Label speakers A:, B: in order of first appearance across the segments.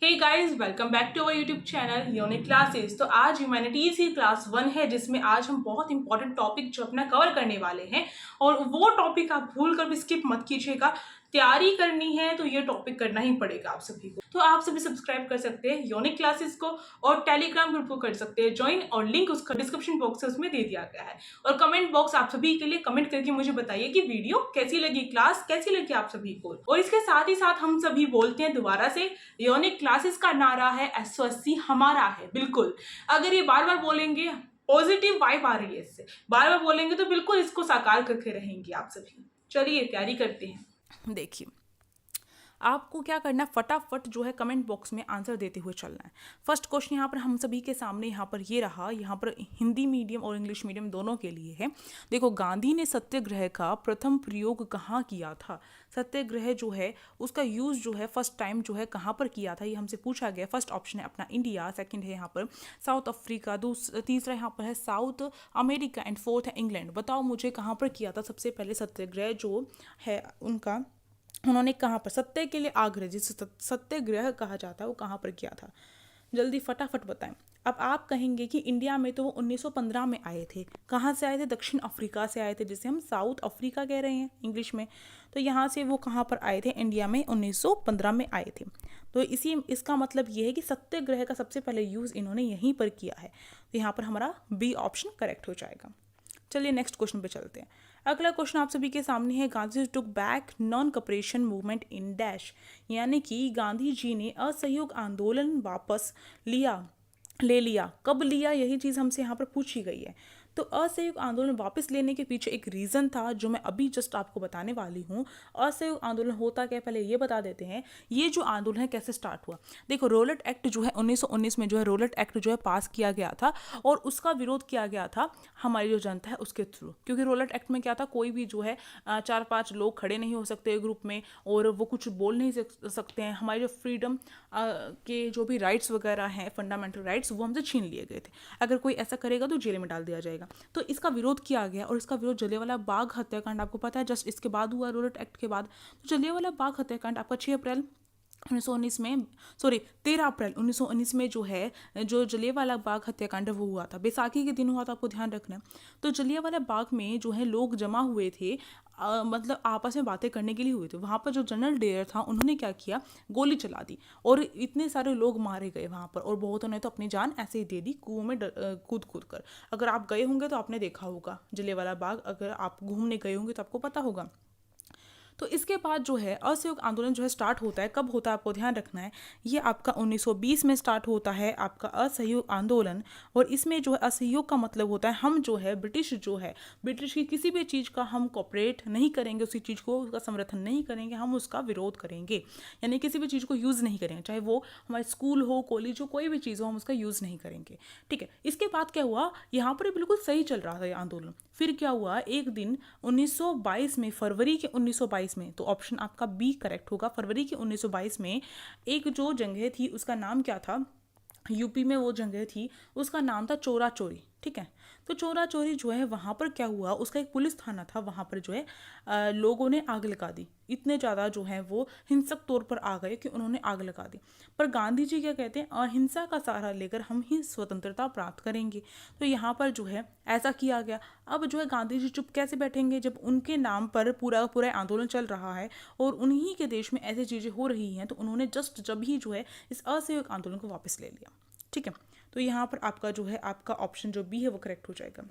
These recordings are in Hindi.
A: Hey guys, welcome back to our YouTube channel unique classes. तो आज ह्यूमैनिटीज की क्लास 1 है, जिसमें आज हम बहुत इंपॉर्टेंट टॉपिक जो अपना कवर करने वाले हैं। और वो टॉपिक आप भूल कर भी स्किप मत कीजिएगा। तैयारी करनी है तो ये टॉपिक करना ही पड़ेगा आप सभी को। तो आप सभी सब्सक्राइब कर सकते हैं यूनिक क्लासेस को और टेलीग्राम ग्रुप को कर सकते हैं ज्वाइन, और लिंक उसका डिस्क्रिप्शन बॉक्स है उसमें दे दिया गया है। और कमेंट बॉक्स आप सभी के लिए कमेंट करके मुझे बताइए कि वीडियो कैसी लगी, क्लास कैसी लगी आप सभी को। और इसके साथ ही साथ हम सभी बोलते हैं दोबारा से, यूनिक क्लासेस का नारा है SOSC हमारा है। बिल्कुल, अगर ये बार बार बोलेंगे, पॉजिटिव वाइब आ रही है इससे, बार बार बोलेंगे तो बिल्कुल इसको साकार करके रहेंगे आप सभी। चलिए तैयारी करते हैं। देखिए, आपको क्या करना है, फटाफट जो है कमेंट बॉक्स में आंसर देते हुए चलना है। फर्स्ट क्वेश्चन यहाँ पर हम सभी के सामने यहाँ पर ये रहा, यहाँ पर हिंदी मीडियम और इंग्लिश मीडियम दोनों के लिए है। देखो, गांधी ने सत्याग्रह का प्रथम प्रयोग कहाँ किया था? सत्याग्रह जो है उसका यूज़ जो है फर्स्ट टाइम जो है कहाँ पर किया था, ये हमसे पूछा गया। फर्स्ट ऑप्शन है अपना इंडिया, सेकंड है यहाँ पर साउथ अफ्रीका, तीसरा यहाँ पर है साउथ अमेरिका एंड फोर्थ है इंग्लैंड। बताओ मुझे कहाँ पर किया था सबसे पहले सत्याग्रह जो है उनका, उन्होंने कहाँ पर सत्य के लिए आग्रह, जिसे सत्याग्रह कहा जाता है, वो कहाँ पर किया था? जल्दी फटाफट बताएं। अब आप कहेंगे कि इंडिया में तो वो 1915 में आए थे। कहाँ से आए थे? दक्षिण अफ्रीका से आए थे, जिसे हम साउथ अफ्रीका कह रहे हैं इंग्लिश में। तो यहाँ से वो कहाँ पर आए थे? इंडिया में 1915 में आए थे। तो इसका मतलब ये है कि सत्याग्रह का सबसे पहले यूज़ इन्होंने यहीं पर किया है। तो यहाँ पर हमारा बी ऑप्शन करेक्ट हो जाएगा। चलिए नेक्स्ट क्वेश्चन पे चलते हैं। अगला क्वेश्चन आप सभी के सामने है, Gandhi took back non cooperation movement in dash, यानी कि गांधी जी ने असहयोग आंदोलन वापस ले लिया। कब लिया, यही चीज़ हमसे यहाँ पर पूछी गई है। तो असहयोग आंदोलन वापस लेने के पीछे एक रीज़न था जो मैं अभी जस्ट आपको बताने वाली हूँ। असहयोग आंदोलन होता क्या, पहले ये बता देते हैं। ये जो आंदोलन है कैसे स्टार्ट हुआ? देखो, रोलेट एक्ट जो है 1919 में जो है रोलेट एक्ट जो है पास किया गया था, और उसका विरोध किया गया था हमारी जो जनता है उसके थ्रू। क्योंकि रोलेट एक्ट में क्या था, कोई भी जो है 4-5 लोग खड़े नहीं हो सकते ग्रुप में, और वो कुछ बोल नहीं सकते हैं। हमारी जो फ्रीडम के जो भी राइट्स वगैरह हैं, फंडामेंटल राइट्स, वो हमसे छीन लिए गए थे। अगर कोई ऐसा करेगा तो जेल में डाल दिया जाएगा। तो इसका विरोध किया गया, और इसका विरोध जलियांवाला बाग हत्याकांड, आपको पता है जस्ट इसके बाद हुआ, रोलेट एक्ट के बाद। तो जलियांवाला बाग हत्याकांड आपका 6 अप्रैल 1919 में, सॉरी 13 अप्रैल 1919 में जो है, जो जलियांवाला बाग हत्याकांड वो हुआ था, बैसाखी के दिन हुआ था, आपको ध्यान रखना है। तो जलियांवाला बाग में जो है लोग जमा हुए थे, मतलब आपस में बातें करने के लिए हुए थे। वहाँ पर जो जनरल डेयर था, उन्होंने क्या किया, गोली चला दी, और इतने सारे लोग मारे गए वहाँ पर, और बहुतों ने तो अपनी जान ऐसे ही दे दी कुओं में कूद कूद कर। अगर आप गए होंगे तो आपने देखा होगा जलियांवाला बाग, अगर आप घूमने गए होंगे तो आपको पता होगा। तो इसके बाद जो है असहयोग आंदोलन जो है स्टार्ट होता है, कब होता है आपको ध्यान रखना है। ये आपका 1920 में स्टार्ट होता है आपका असहयोग आंदोलन। और इसमें जो है असहयोग का मतलब होता है, हम जो है ब्रिटिश की किसी भी चीज़ का हम कॉपरेट नहीं करेंगे, उसी चीज़ को उसका समर्थन नहीं करेंगे, हम उसका विरोध करेंगे। यानी किसी भी चीज़ को यूज़ नहीं करेंगे, चाहे वो हमारे स्कूल हो, कॉलेज हो, कोई भी चीज़ हो, हम उसका यूज़ नहीं करेंगे। ठीक है, इसके बाद क्या हुआ, यहाँ पर बिल्कुल सही चल रहा था ये आंदोलन। फिर क्या हुआ, एक दिन 1922 में, फरवरी के 1922 में, तो ऑप्शन आपका बी करेक्ट होगा। फरवरी के 1922 में एक जो जंगह थी उसका नाम क्या था, यूपी में वो जंगह थी, उसका नाम था चोरा चोरी। ठीक है, तो चोरा चोरी जो है वहाँ पर क्या हुआ, उसका एक पुलिस थाना था, वहाँ पर जो है लोगों ने आग लगा दी। इतने ज़्यादा जो है वो हिंसक तौर पर आ गए कि उन्होंने आग लगा दी। पर गांधी जी क्या कहते हैं, अहिंसा का सहारा लेकर हम ही स्वतंत्रता प्राप्त करेंगे। तो यहाँ पर जो है ऐसा किया गया। अब जो है गांधी जी चुप कैसे बैठेंगे, जब उनके नाम पर पूरा पूरा आंदोलन चल रहा है और उन्हीं के देश में ऐसी चीज़ें हो रही हैं। तो उन्होंने जब ही जो है इस असहयोग आंदोलन को वापस ले लिया। ठीक है, तो यहाँ पर आपका जो है आपका ऑप्शन जो बी है वो करेक्ट हो जाएगा।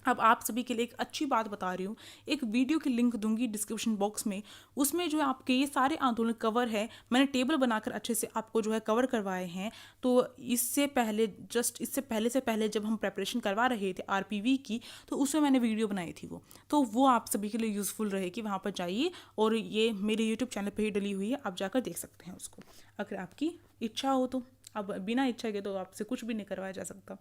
A: अब आप सभी के लिए एक अच्छी बात बता रही हूँ, एक वीडियो की लिंक दूंगी डिस्क्रिप्शन बॉक्स में, उसमें जो है आपके ये सारे आंदोलन कवर है। मैंने टेबल बनाकर अच्छे से आपको जो है कवर करवाए हैं। तो इससे पहले जब हम प्रेपरेशन करवा रहे थे आरपीवी की, तो उसमें मैंने वीडियो बनाई थी वो आप सभी के लिए यूज़फुल रहेगी। वहाँ पर जाइए, और ये मेरे यूट्यूब चैनल पर ही डली हुई है, आप जाकर देख सकते हैं उसको, अगर आपकी इच्छा हो तो। अब बिना इच्छा के तो आपसे कुछ भी नहीं करवाया जा सकता।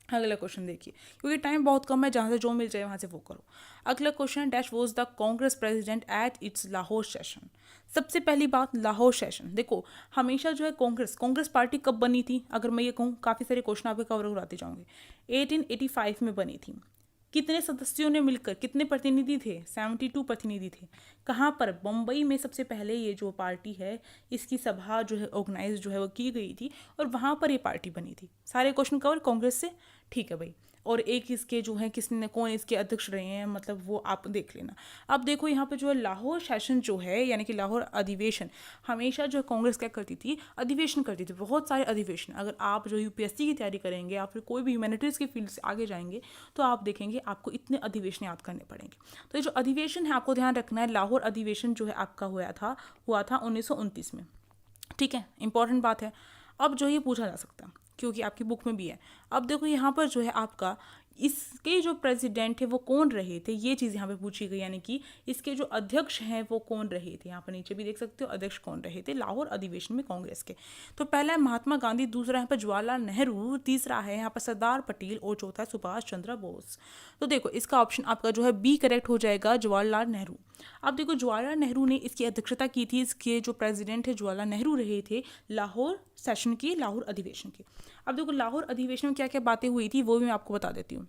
A: अगला क्वेश्चन देखिए, क्योंकि टाइम बहुत कम है, जहाँ से जो मिल जाए वहाँ से वो करो। अगला question, dash was the Congress president at its Lahore session. सबसे पहली बात, लाहौर सेशन। देखो, हमेशा जो है कांग्रेस पार्टी कब बनी थी, अगर मैं ये कहूँ, काफ़ी सारे क्वेश्चन आपके कवर कराते जाऊँगे। 1885 में बनी थी। कितने सदस्यों ने मिलकर, कितने प्रतिनिधि थे, 72 प्रतिनिधि थे। कहाँ पर? बम्बई में सबसे पहले ये जो पार्टी है इसकी सभा जो है ऑर्गेनाइज जो है वो की गई थी और वहाँ पर ये पार्टी बनी थी। सारे क्वेश्चन कवर कांग्रेस से, ठीक है भाई। और एक इसके जो है किसने, कौन इसके अध्यक्ष रहे हैं, मतलब वो आप देख लेना। अब देखो यहाँ पे जो है लाहौर सेशन जो है, यानी कि लाहौर अधिवेशन, हमेशा जो है कांग्रेस क्या करती थी, अधिवेशन करती थी, बहुत सारे अधिवेशन। अगर आप जो यूपीएससी की तैयारी करेंगे या फिर कोई भी ह्यूमैनिटीज़ की फील्ड से आगे जाएंगे तो आप देखेंगे आपको इतने अधिवेशन याद करने पड़ेंगे। तो ये जो अधिवेशन है आपको ध्यान रखना है, लाहौर अधिवेशन जो है आपका हुआ था 1929 में, ठीक है, इंपॉर्टेंट बात है। अब जो ये पूछा जा सकता है क्योंकि आपकी बुक में भी है। अब देखो यहाँ पर जो है आपका इसके जो प्रेसिडेंट है वो कौन रहे थे, ये चीज़ यहाँ पे पूछी गई, यानी कि इसके जो अध्यक्ष हैं वो कौन रहे थे। यहाँ पर नीचे भी देख सकते हो अध्यक्ष कौन रहे थे लाहौर अधिवेशन में कांग्रेस के। तो पहला है महात्मा गांधी, दूसरा यहाँ पर जवाहरलाल नेहरू, तीसरा है यहाँ पर सरदार पटेल और चौथा है सुभाष चंद्र बोस। तो देखो इसका ऑप्शन आपका जो है बी करेक्ट हो जाएगा, जवाहरलाल नेहरू। अब देखो जवाहरलाल नेहरू ने इसकी अध्यक्षता की थी, इसके जो प्रेसिडेंट है जवाहरलाल नेहरू रहे थे लाहौर सेशन की, लाहौर अधिवेशन की। अब देखो लाहौर अधिवेशन में क्या क्या बातें हुई थी वो भी मैं आपको बता देती हूँ।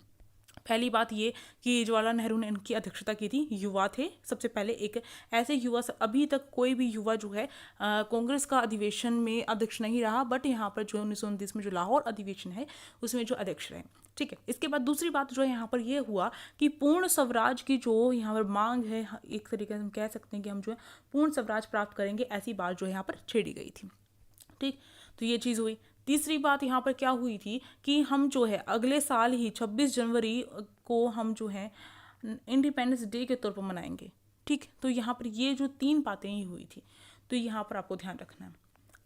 A: पहली बात ये कि जवाहरलाल नेहरू ने इनकी अध्यक्षता की थी, युवा थे सबसे पहले, एक ऐसे युवा, अभी तक कोई भी युवा जो है कांग्रेस का अधिवेशन में अध्यक्ष नहीं रहा, बट यहाँ पर जो 1929 में जो लाहौर अधिवेशन है उसमें जो अध्यक्ष रहे, ठीक है। इसके बाद दूसरी बात जो है यहाँ पर ये हुआ कि पूर्ण स्वराज की जो यहाँ पर मांग है, एक तरीके से हम कह सकते हैं कि हम जो है पूर्ण स्वराज प्राप्त करेंगे, ऐसी बात जो है यहाँ पर छेड़ी गई थी, ठीक। तो ये चीज़ हुई। तीसरी बात यहाँ पर क्या हुई थी कि हम जो है अगले साल ही 26 जनवरी को हम जो है इंडिपेंडेंस डे के तौर पर मनाएंगे, ठीक। तो यहाँ पर ये जो 3 बातें ही हुई थी, तो यहाँ पर आपको ध्यान रखना है।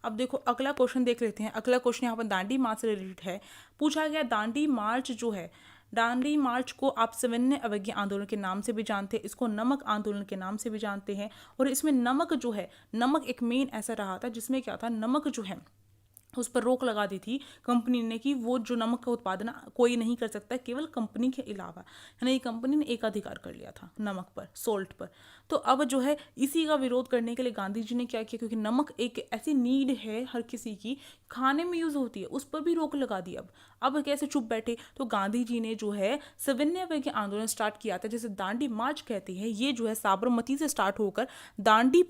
A: अब देखो अगला क्वेश्चन देख लेते हैं। अगला क्वेश्चन यहाँ पर दांडी मार्च से रिलेटेड है, पूछा गया दांडी मार्च जो है, दांडी मार्च को आप सविनय अवज्ञा आंदोलन के नाम से भी जानते हैं, इसको नमक आंदोलन के नाम से भी जानते हैं। और इसमें नमक जो है, नमक एक मेन ऐसा रहा था जिसमें क्या था, नमक जो है उस पर रोक लगा दी थी कंपनी ने कि वो जो नमक का उत्पादन कोई नहीं कर सकता, केवल कंपनी के अलावा, यानी कंपनी ने एकाधिकार कर लिया था नमक पर, सोल्ट पर। तो अब जो है इसी का विरोध करने के लिए गांधी जी ने क्या किया, क्योंकि नमक एक ऐसी नीड है हर किसी की, खाने में यूज़ होती है, उस पर भी रोक लगा दी। अब कैसे चुप बैठे, तो गांधी जी ने जो है सविनय अवज्ञा आंदोलन स्टार्ट किया था, जैसे दांडी मार्च कहते हैं। ये जो है साबरमती से स्टार्ट होकर दांडी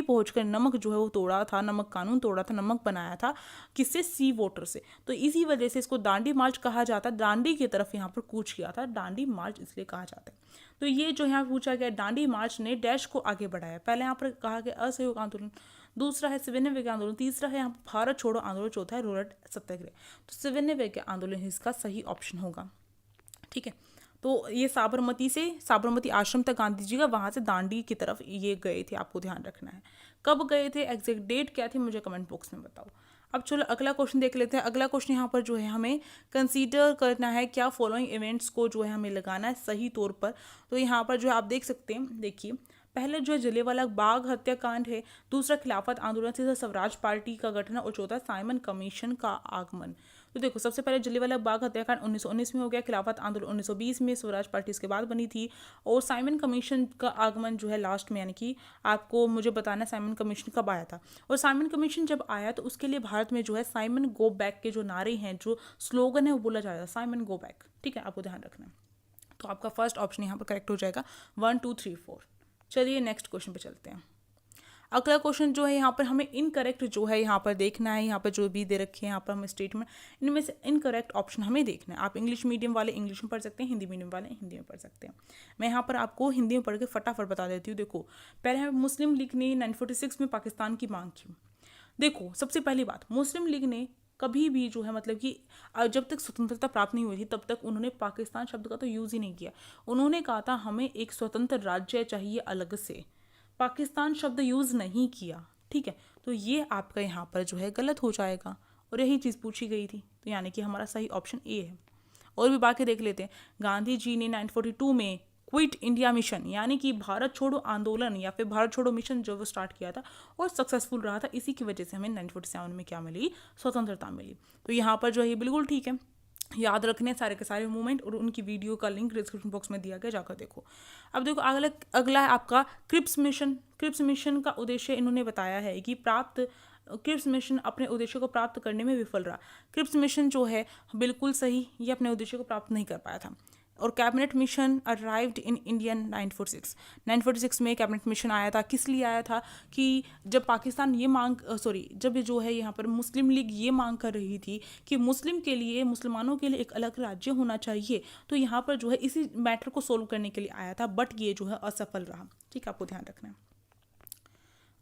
A: पहुंचकर नमक जो है वो तोड़ा था, नमक कानून तोड़ा था, नमक बनाया था, किससे, सी वोटर से। तो इसी वजह से इसको दांडी मार्च कहा जाता है, दांडी की तरफ यहाँ पर कूच किया था, दांडी मार्च इसलिए कहा जाता है। तो ये जो यहाँ पूछा गया, दांडी मार्च ने डैश को आगे बढ़ाया। पहले यहाँ पर कहा गया असहयोग आंदोलन, दूसरा है सविनय अवज्ञा आंदोलन, तीसरा है यहाँ भारत छोड़ो आंदोलन, चौथा है रूरल सत्याग्रह। तो सविनय अवज्ञा आंदोलन इसका सही ऑप्शन होगा, ठीक है। तो ये साबरमती आश्रम तक गांधी जी का, वहाँ से दांडी की तरफ ये गए थे, आपको ध्यान रखना है। कब गए थे, एग्जैक्ट डेट क्या थी, मुझे कमेंट बॉक्स में बताओ। अब चलो अगला क्वेश्चन देख लेते हैं। अगला क्वेश्चन यहाँ पर जो है हमें कंसीडर करना है, क्या फॉलोइंग इवेंट्स को जो है हमें लगाना है सही तौर पर। तो यहाँ पर जो है आप देख सकते हैं, देखिए पहले जो है जलियांवाला बाग हत्याकांड है, दूसरा खिलाफत आंदोलन, तीसरा स्वराज पार्टी का गठन और चौथा साइमन कमीशन का आगमन। तो देखो सबसे पहले जलियांवाला बाग हत्याकांड 1919 में हो गया, खिलाफत आंदोलन 1920 में, स्वराज पार्टी इसके बाद बनी थी, और साइमन कमीशन का आगमन जो है लास्ट में, यानी कि आपको मुझे बताना साइमन कमीशन कब आया था। और साइमन कमीशन जब आया तो उसके लिए भारत में जो है साइमन गो बैक के जो नारे हैं, जो स्लोगन है वो बोला जाएगा साइमन गो बैक, ठीक है, आपको ध्यान रखना है। तो आपका फर्स्ट ऑप्शन यहाँ पर करेक्ट हो जाएगा, 1 2 3 4। चलिए नेक्स्ट क्वेश्चन पे चलते हैं। अगला क्वेश्चन जो है यहाँ पर हमें इनकरेक्ट जो है यहाँ पर देखना है, यहाँ पर जो भी दे रखे हैं यहाँ पर हमें स्टेटमेंट, इनमें से इनकरेक्ट ऑप्शन हमें देखना है। आप इंग्लिश मीडियम वाले इंग्लिश में पढ़ सकते हैं, हिंदी मीडियम वाले हिंदी में पढ़ सकते हैं। मैं यहाँ पर आपको हिंदी में पढ़ के फटाफट बता देती हूँ। देखो पहले मुस्लिम लीग ने 1946 में पाकिस्तान की मांग की। देखो सबसे पहली बात, मुस्लिम लीग ने कभी भी जो है मतलब कि जब तक स्वतंत्रता प्राप्त नहीं हुई थी तब तक उन्होंने पाकिस्तान शब्द का तो यूज़ ही नहीं किया। उन्होंने कहा था हमें एक स्वतंत्र राज्य चाहिए अलग से, पाकिस्तान शब्द यूज़ नहीं किया, ठीक है। तो ये आपका यहाँ पर जो है गलत हो जाएगा, और यही चीज़ पूछी गई थी, तो यानी कि हमारा सही ऑप्शन ए है। और भी बाकी देख लेते हैं। गांधी जी ने 1942 में क्विट इंडिया मिशन, यानी कि भारत छोड़ो आंदोलन या फिर भारत छोड़ो मिशन जो वो स्टार्ट किया था और सक्सेसफुल रहा था, इसी की वजह से हमें 1947 में क्या मिली, स्वतंत्रता मिली। तो यहाँ पर जो है बिल्कुल ठीक है, याद रखने सारे के सारे मूवमेंट, और उनकी वीडियो का लिंक डिस्क्रिप्शन बॉक्स में दिया गया, जाकर देखो। अब देखो अगला है आपका क्रिप्स मिशन। क्रिप्स मिशन का उद्देश्य इन्होंने बताया है कि क्रिप्स मिशन अपने उद्देश्य को प्राप्त करने में विफल रहा। क्रिप्स मिशन जो है बिल्कुल सही, ये अपने उद्देश्य को प्राप्त नहीं कर पाया था। और cabinet mission arrived in Indian 946 में कैबिनेट मिशन आया था। किस लिए आया था कि जब पाकिस्तान ये जब जो है यहाँ पर मुस्लिम लीग ये मांग कर रही थी कि मुसलमानों के लिए एक अलग राज्य होना चाहिए, तो यहाँ पर जो है इसी मैटर को सोल्व करने के लिए आया था, बट ये जो है असफल रहा। ठीक है, आपको ध्यान रखना है।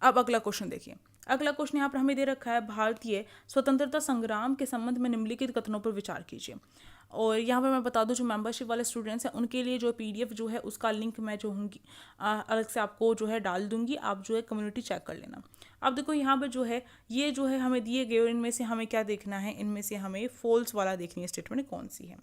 A: अब अगला क्वेश्चन देखिए। अगला क्वेश्चन यहाँ पर हमें दे रखा है, भारतीय स्वतंत्रता संग्राम के संबंध में निम्नलिखित कथनों पर विचार कीजिए। और यहाँ पर मैं बता दूं, जो मेंबरशिप वाले स्टूडेंट्स हैं उनके लिए जो PDF जो है उसका लिंक मैं जो हूँगी अलग से आपको जो है डाल दूंगी, आप जो है कम्युनिटी चेक कर लेना। अब देखो यहाँ पर जो है ये जो है हमें दिए गए और इनमें से हमें क्या देखना है, इनमें से हमें फॉल्स वाला देखनी है स्टेटमेंट कौन सी है।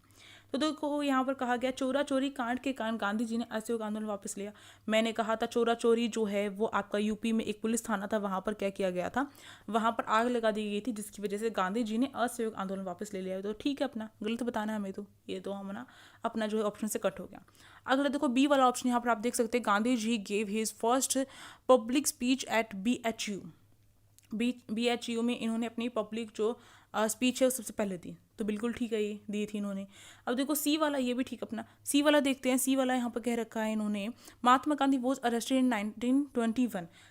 A: तो देखो यहाँ पर कहा गया चोरा चोरी कांड के कारण गांधी जी ने असहयोग आंदोलन वापस लिया। मैंने कहा था चोरा चोरी जो है वो आपका यूपी में एक पुलिस थाना था, वहाँ पर क्या किया गया था, वहाँ पर आग लगा दी गई थी, जिसकी वजह से गांधी जी ने असहयोग आंदोलन वापस ले लिया। तो ठीक है, अपना गलत बताना है हमें, तो ये तो हम ना अपना जो है ऑप्शन से कट हो गया। अगला देखो बी वाला ऑप्शन, यहाँ पर आप देख सकते हैं Gandhi ji gave his first public speech at BHU में इन्होंने अपनी पब्लिक जो स्पीच है सबसे पहले दी, तो बिल्कुल ठीक है, ये दी थी इन्होंने। अब देखो सी वाला, ये भी ठीक, अपना सी वाला देखते हैं। सी वाला यहाँ पर कह रखा है इन्होंने, Mahatma Gandhi was arrested in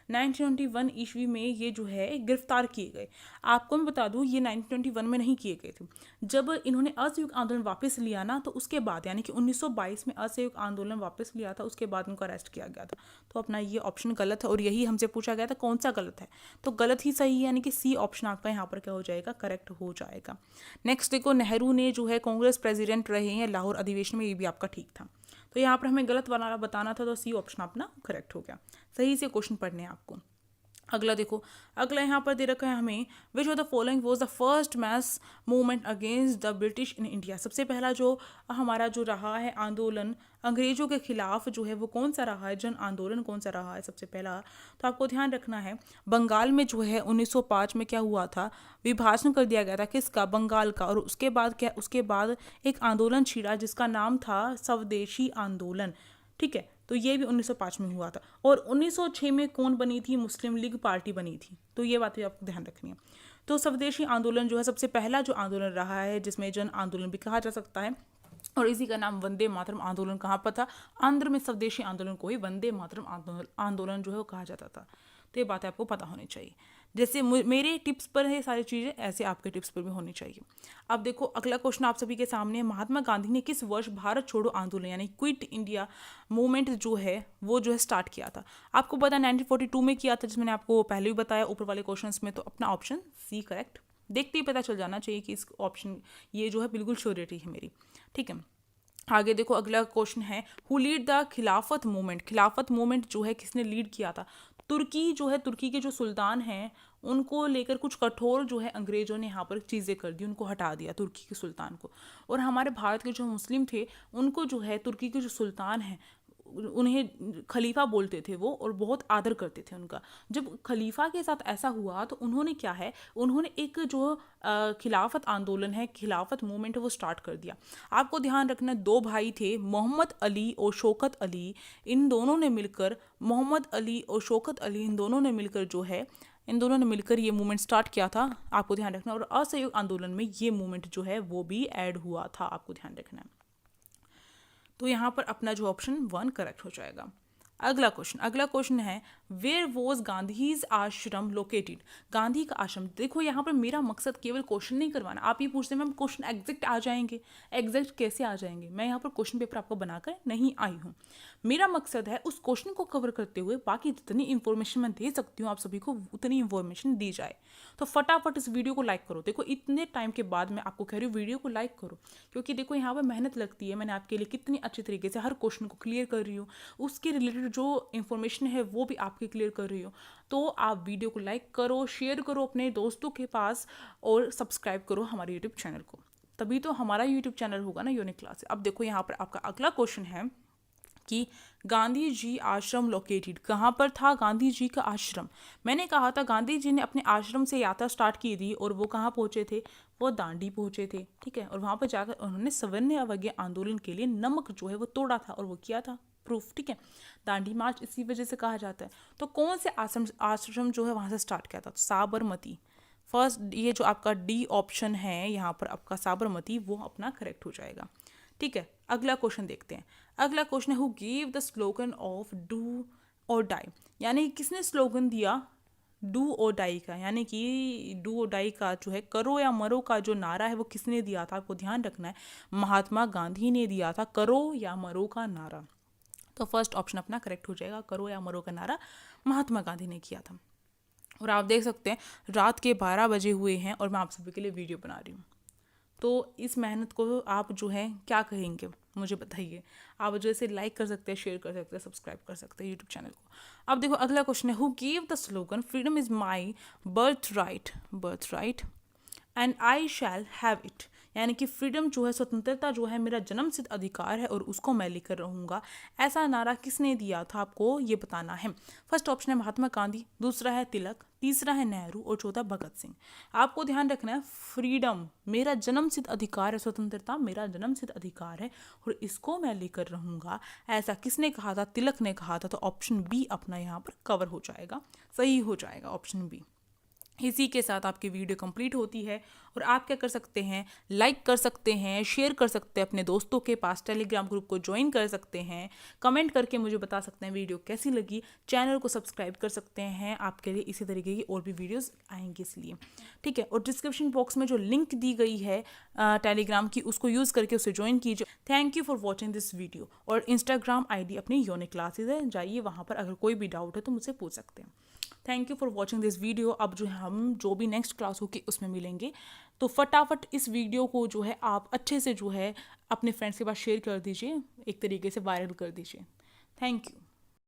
A: 1921 ईस्वी में ये जो है गिरफ्तार किए गए। आपको मैं बता दूं ये 1921 में नहीं किए गए थे। जब इन्होंने असहयोग आंदोलन वापस लिया ना, तो उसके बाद यानी कि 1922 में असहयोग आंदोलन वापस लिया था, उसके बाद उनको अरेस्ट किया गया था। तो अपना ये ऑप्शन गलत है, और यही हमसे पूछा गया था कौन सा गलत है, तो गलत ही सही है, यानी कि सी ऑप्शन आपका यहाँ पर क्या हो जाएगा, करेक्ट हो जाएगा। नेक्स्ट देखो, नेहरू ने जो है कांग्रेस प्रेसिडेंट रहे हैं लाहौर अधिवेशन में, ये भी आपका ठीक था। तो यहाँ पर हमें गलत वाला बताना था, तो सी ऑप्शन अपना करेक्ट हो गया। सही से क्वेश्चन पढ़ने हैं आपको। अगला देखो, अगला यहाँ पर दे रखा है हमें, which of the following was the first mass movement against the British in India. सबसे पहला जो हमारा जो रहा है आंदोलन अंग्रेजों के खिलाफ जो है वो कौन सा रहा है, जन आंदोलन कौन सा रहा है सबसे पहला। तो आपको ध्यान रखना है, बंगाल में जो है 1905 में क्या हुआ था, विभाजन कर दिया गया था किसका, बंगाल का। और उसके बाद एक आंदोलन छिड़ा जिसका नाम था स्वदेशी आंदोलन। ठीक है, तो ये भी 1905 में हुआ था। और 1906 में कौन बनी थी, मुस्लिम लीग पार्टी बनी थी। तो ये बात भी आपको ध्यान रखनी है। तो स्वदेशी आंदोलन जो है सबसे पहला जो आंदोलन रहा है, जिसमें जन आंदोलन भी कहा जा सकता है, और इसी का नाम वंदे मातरम आंदोलन कहाँ पर था, आंध्र में स्वदेशी आंदोलन को ही वंदे मातरम आंदोलन जो है वो कहा जाता था। तो ये बात आपको पता होनी चाहिए। जैसे मेरे टिप्स पर है सारी चीज़ें, ऐसे आपके टिप्स पर भी होनी चाहिए। अब देखो अगला क्वेश्चन आप सभी के सामने है, महात्मा गांधी ने किस वर्ष भारत छोड़ो आंदोलन यानी क्विट इंडिया मूवमेंट जो है वो जो है स्टार्ट किया था। आपको पता 1942 में किया था, जिसमें मैंने आपको पहले भी बताया ऊपर वाले क्वेश्चन में। तो अपना ऑप्शन सी करेक्ट, देखते ही पता चल जाना चाहिए कि इस ऑप्शन ये जो है बिल्कुल श्योरिटी है मेरी। ठीक है, आगे देखो अगला क्वेश्चन है, हु लीड द खिलाफत मूवमेंट। खिलाफत मूवमेंट जो है किसने लीड किया था। तुर्की जो है, तुर्की के जो सुल्तान हैं उनको लेकर कुछ कठोर जो है अंग्रेजों ने यहाँ पर चीज़ें कर दी, उनको हटा दिया तुर्की के सुल्तान को। और हमारे भारत के जो मुस्लिम थे उनको जो है तुर्की के जो सुल्तान हैं उन्हें खलीफा बोलते थे वो, और बहुत आदर करते थे उनका। जब खलीफा के साथ ऐसा हुआ तो उन्होंने क्या है, उन्होंने एक जो खिलाफत आंदोलन है, खिलाफत मूवमेंट है वो स्टार्ट कर दिया। आपको ध्यान रखना, दो भाई थे मोहम्मद अली और शौकत अली, इन दोनों ने मिलकर इन दोनों ने मिलकर ये मूवमेंट स्टार्ट किया था। आपको ध्यान रखना, और असहयोग आंदोलन में ये मूवमेंट जो है वो भी ऐड हुआ था, आपको ध्यान रखना है। तो यहाँ पर अपना जो ऑप्शन 1 करेक्ट हो जाएगा। अगला क्वेश्चन है, वेयर वॉज गांधीज आश्रम लोकेटेड। गांधी का आश्रम, देखो यहाँ पर मेरा मकसद केवल क्वेश्चन नहीं करवाना। आप ये पूछते हैं मैम क्वेश्चन एग्जैक्ट आ जाएंगे, एग्जैक्ट कैसे आ जाएंगे। मैं यहाँ पर क्वेश्चन पेपर आपको बनाकर नहीं आई हूँ। मेरा मकसद है उस क्वेश्चन को कवर करते हुए बाकी जितनी इन्फॉर्मेशन मैं दे सकती हूँ आप सभी को उतनी इन्फॉर्मेशन दी जाए। तो फटाफट इस वीडियो को लाइक करो। देखो इतने टाइम के बाद मैं आपको कह रही हूँ वीडियो को लाइक करो, क्योंकि देखो यहाँ पर मेहनत लगती है। मैंने आपके लिए कितनी अच्छी तरीके से हर क्वेश्चन को क्लियर कर रही हूँ, उसके रिलेटेड जो इन्फॉर्मेशन है वो भी आपके क्लियर कर रही हूँ। तो आप वीडियो को लाइक करो, शेयर करो अपने दोस्तों के पास, और सब्सक्राइब करो हमारे यूट्यूब चैनल को, तभी तो हमारा यूट्यूब चैनल होगा ना यूनिक क्लास। अब देखो यहाँ पर आपका अगला क्वेश्चन है कि गांधी जी आश्रम लोकेटेड, कहाँ पर था गांधी जी का आश्रम। मैंने कहा था गांधी जी ने अपने आश्रम से यात्रा स्टार्ट की थी, और वो कहाँ पहुँचे थे, वो दांडी पहुँचे थे। ठीक है, और वहाँ पर जाकर उन्होंने सवर्ण अवज्ञा आंदोलन के लिए नमक जो है वो तोड़ा था, और वो किया था प्रूफ। ठीक है, दांडी मार्च इसी वजह से कहा जाता है। तो कौन से आश्रम जो है वहाँ से स्टार्ट किया था, तो साबरमती। फर्स्ट ये जो आपका डी ऑप्शन है यहाँ पर आपका साबरमती, वो अपना करेक्ट हो जाएगा। ठीक है, अगला क्वेश्चन देखते हैं। अगला क्वेश्चन है who give the slogan of do और डाई, यानी किसने स्लोगन दिया डू और डाई का, यानी कि डू और डाई का जो है करो या मरो का जो नारा है वो किसने दिया था, आपको ध्यान रखना है। महात्मा गांधी ने दिया था करो या मरो का नारा। तो फर्स्ट ऑप्शन अपना करेक्ट हो जाएगा, करो या मरो का नारा महात्मा गांधी ने किया था। और आप देख सकते हैं रात के 12 बजे हुए हैं और मैं आप सभी के लिए वीडियो बना रही हूँ। तो इस मेहनत को आप जो है क्या कहेंगे मुझे बताइए। आप जो इसे लाइक कर सकते हैं, शेयर कर सकते हैं, सब्सक्राइब कर सकते हैं यूट्यूब चैनल को। अब देखो अगला क्वेश्चन है who give the slogan freedom is my birth right and I shall have it, यानी कि फ्रीडम जो है, स्वतंत्रता जो है मेरा जन्मसिद्ध अधिकार है और उसको मैं लेकर रहूँगा। ऐसा नारा किसने दिया था, आपको ये बताना है। फर्स्ट ऑप्शन है महात्मा गांधी, दूसरा है तिलक, तीसरा है नेहरू और चौथा भगत सिंह। आपको ध्यान रखना है फ्रीडम मेरा जन्मसिद्ध अधिकार है, स्वतंत्रता मेरा जन्मसिद्ध अधिकार है और इसको मैं लेकर रहूँगा। ऐसा किसने कहा था, तिलक ने कहा था। तो ऑप्शन बी अपना यहाँ पर कवर हो जाएगा, सही हो जाएगा ऑप्शन बी। इसी के साथ आपकी वीडियो कंप्लीट होती है और आप क्या कर सकते हैं, लाइक कर सकते हैं, शेयर कर सकते हैं अपने दोस्तों के पास, टेलीग्राम ग्रुप को ज्वाइन कर सकते हैं, कमेंट करके मुझे बता सकते हैं वीडियो कैसी लगी, चैनल को सब्सक्राइब कर सकते हैं, आपके लिए इसी तरीके की और भी वीडियोस आएंगे इसलिए, ठीक है। और डिस्क्रिप्शन बॉक्स में जो लिंक दी गई है टेलीग्राम की, उसको यूज़ करके उसे ज्वाइन कीजिए। Thank you for watching this video. और इंस्टाग्राम ID अपनी यूनिक क्लासेज है, जाइए वहाँ पर, अगर कोई भी डाउट है तो मुझसे पूछ सकते हैं। Thank you for watching this video. अब जो है हम जो भी नेक्स्ट क्लास होगी उसमें मिलेंगे, तो फटाफट इस वीडियो को जो है आप अच्छे से जो है अपने फ्रेंड्स के पास शेयर कर दीजिए, एक तरीके से वायरल कर दीजिए। Thank you.